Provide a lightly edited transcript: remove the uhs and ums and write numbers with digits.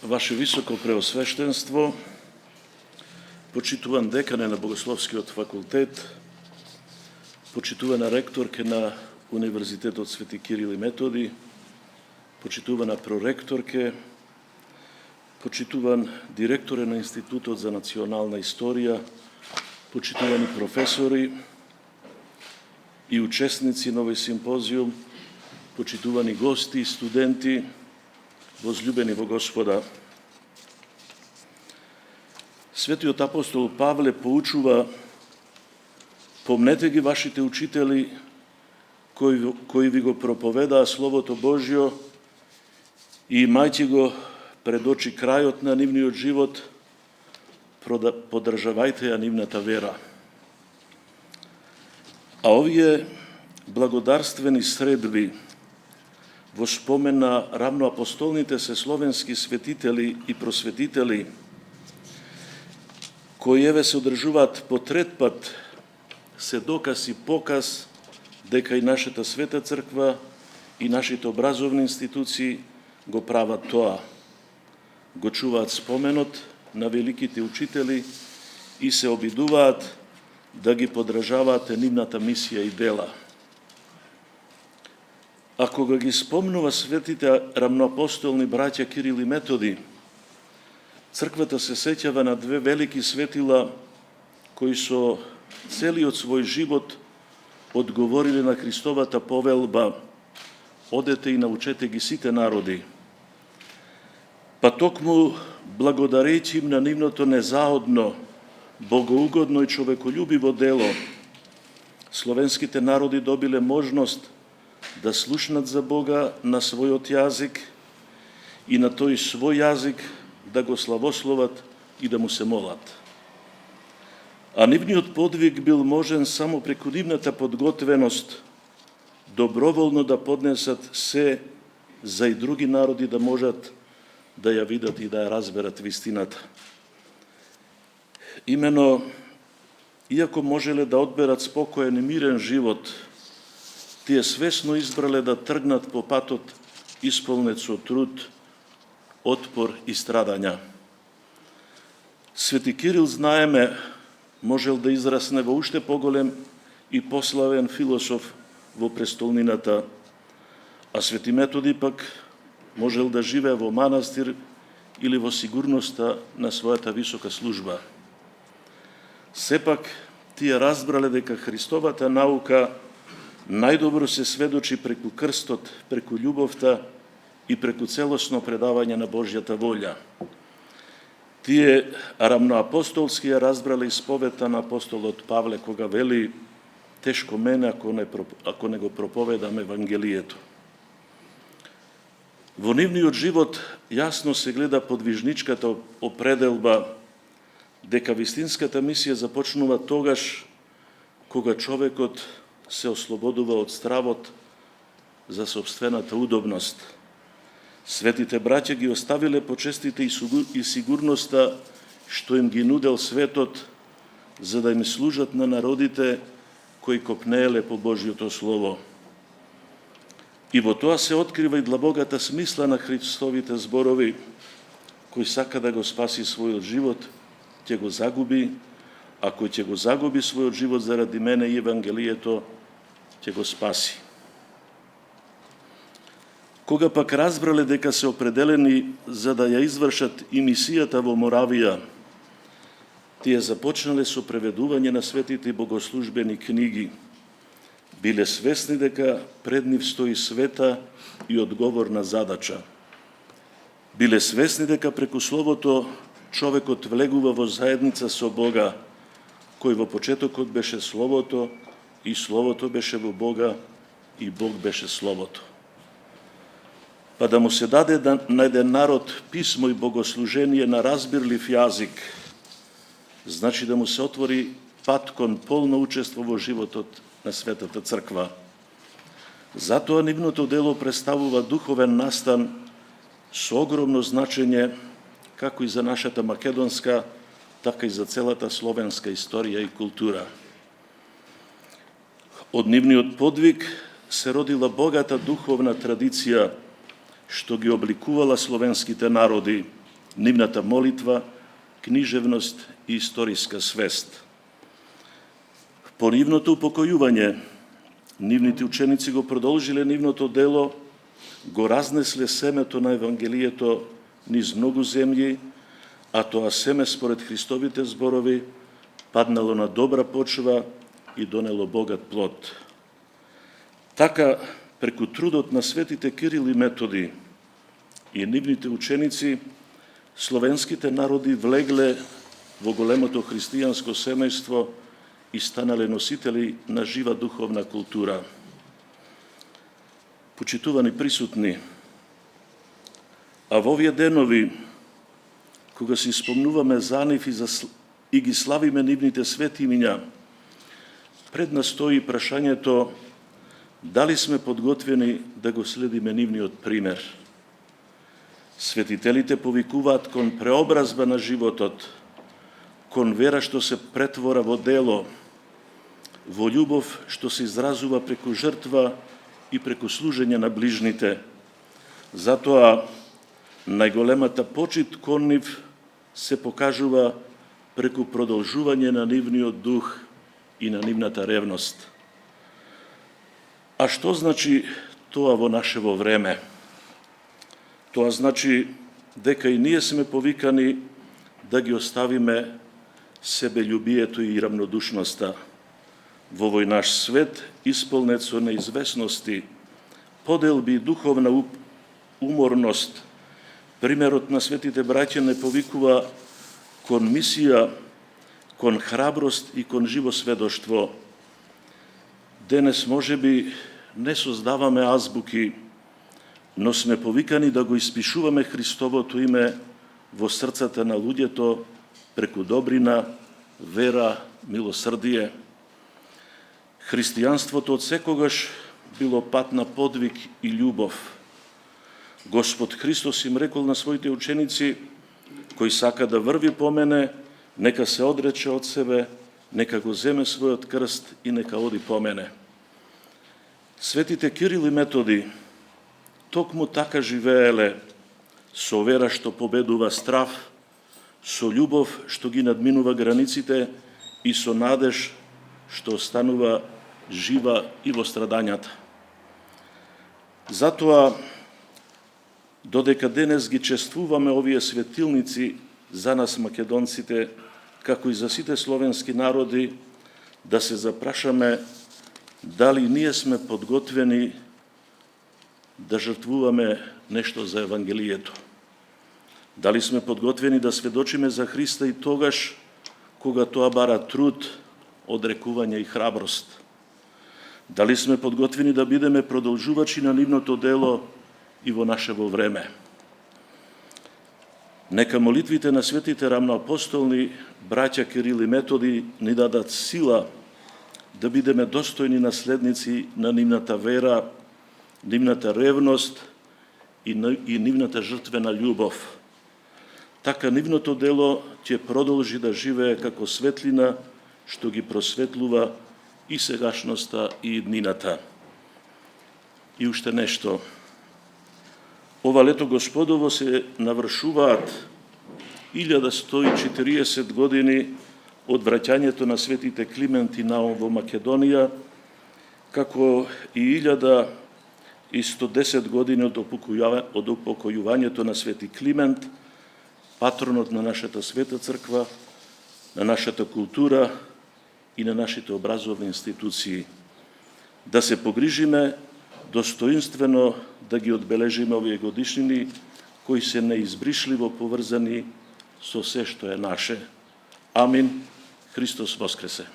Ваше високо преосвештенство, почитуван декане на Богословскиот факултет, почитувана ректорке на Универзитетот Свети Кирил и Методи, почитувана проректорке, почитуван директоре на Институтот за национална историја, почитувани професори и учесници на овој симпозиум, почитувани гости и студенти, возлюбени во Господа. Светиот апостол Павле поучува: помнете ги вашите учители кои ви го проповедаа Словото Божјо и имајте го пред очи крајот на нивниот живот, поддржавајте ја нивната вера. А овие благодарствени средби во спомен на рамноапостолните се словенски светители и просветители, кои еве се одржуваат по трет пат, се доказ и показ дека и нашата света црква и нашите образовни институции го прават тоа. Го чуваат споменот на великите учители и се обидуваат да ги поддржаваат нивната мисија и дела. А кога ги спомнува светите рамноапостолни браќа Кирил и Методи, црквата се сеќава на две велики светила кои со целиот свој живот одговориле на Христовата повелба: одете и научете ги сите народи. Па токму благодарејќи им на нивното незаодно, богоугодно и човеколюбиво дело, словенските народи добиле можност да слушнат за Бога на својот јазик и на тој свој јазик да го славословат и да му се молат. А нивниот подвиг бил можен само преку нивната подготвеност доброволно да поднесат се за и други народи да можат да ја видат и да ја разберат вистината. Имено, иако можеле да одберат спокоен и мирен живот, тие свесно избрале да тргнат по патот исполнет со труд, отпор и страдања. Свети Кирил, знаеме, можел да израсне во уште поголем и пославен философ во престолнината, а Свети Методи пак можел да живее во манастир или во сигурноста на својата висока служба. Сепак, тие разбрале дека Христовата наука најдобро се сведочи преку крстот, преку љубовта и преку целосно предавање на Божјата волја. Тие рамноапостолски ја разбрале исповета на апостолот Павле, кога вели: тешко мене ако не го проповедам Евангелието. Во нивниот живот јасно се гледа подвижничката определба дека вистинската мисија започнува тогаш кога човекот се ослободува од стравот за собствената удобност. Светите браќа ги оставиле почестите и сигурноста што им ги нудел светот, за да им служат на народите кои копнееле по Божјото Слово. И во тоа се открива и длабоката смисла на Христовите зборови: кој сака да го спаси својот живот, ќе го загуби, а кој ќе го загуби својот живот заради мене и Евангелието, ќе го спаси. Кога пак разбрале дека се определени за да ја извршат и мисијата во Моравија, тие започнале со преведување на светите богослужбени книги. Биле свесни дека пред нив стои света и одговорна задача. Биле свесни дека преку Словото човекот влегува во заедница со Бога, кој во почетокот беше Словото, и Словото беше во Бога, и Бог беше Словото. Па да му се даде на еден народ писмо и богослужение на разбирлив јазик, значи да му се отвори пат кон полно учество во животот на Светата Црква. Затоа нивното дело представува духовен настан со огромно значење како и за нашата македонска, така и за целата словенска историја и култура. Од нивниот подвиг се родила богата духовна традиција што ги обликувала словенските народи, нивната молитва, книжевност и историска свест. По нивното упокојување, нивните ученици го продолжиле нивното дело, го разнесле семето на Евангелието низ многу земји, а тоа семе според Христовите зборови паднало на добра почва и донело богат плод. Така, преку трудот на светите Кирил и Методи и нивните ученици, словенските народи влегле во големото христијанско семејство и станале носители на жива духовна култура. Почитувани присутни, а во овие денови, кога си спомнуваме за нив и ги славиме нивните свети имиња, пред нас стои прашањето дали сме подготвени да го следиме нивниот пример. Светителите повикуваат кон преобразба на животот, кон вера што се претвора во дело, во љубов што се изразува преку жртва и преку служење на ближните. Затоа најголемата почит кон нив се покажува преку продолжување на нивниот дух и на нивната ревност. А што значи тоа во нашево време? Тоа значи дека и ние сме повикани да ги оставиме себељубието и равнодушноста во овој наш свет, исполнет со неизвестности, поделби и духовна уморност. Примерот на светите браќа не повикува кон мисија, кон храброст и кон живо сведоштво. Денес можеби не создаваме азбуки, но сме повикани да го испишуваме Христовото име во срцата на луѓето преку добрина, вера, милосрдие. Христијанството од секогаш било пат на подвиг и љубов. Господ Христос им рекол на своите ученици, кој сака да врви по мене, нека се одрече од себе, нека го земе својот крст и нека оди по мене. Светите Кирил и Методи токму така живееле, со вера што победува страв, со љубов што ги надминува границите и со надеж што останува жива и во страдањата. Затоа, додека денес ги чествуваме овие светилници за нас македонците, како и за сите словенски народи, да се запрашаме дали ние сме подготвени да жртвуваме нешто за Евангелието. Дали сме подготвени да сведочиме за Христа и тогаш, кога тоа бара труд, одрекување и храброст. Дали сме подготвени да бидеме продолжувачи на нивното дело и во нашево време. Нека молитвите на светите рамноапостолни, браќа Кирил и Методи, ни дадат сила да бидеме достојни наследници на нивната вера, нивната ревност и нивната жртвена љубов. Така нивното дело ќе продолжи да живее како светлина што ги просветлува и сегашноста и иднината. И уште нешто. Ова лето Господово се навршуваат 1140 години од враќањето на светите Климент и Наум во Македонија, како и 1110 години од упокојувањето на свети Климент, патронот на нашата света црква, на нашата култура и на нашите образовни институции. Да се погрижиме достоинствено да ги одбележиме овие годишнини, кои се неизбришливо поврзани со се што е наше. Амин. Христос воскресе.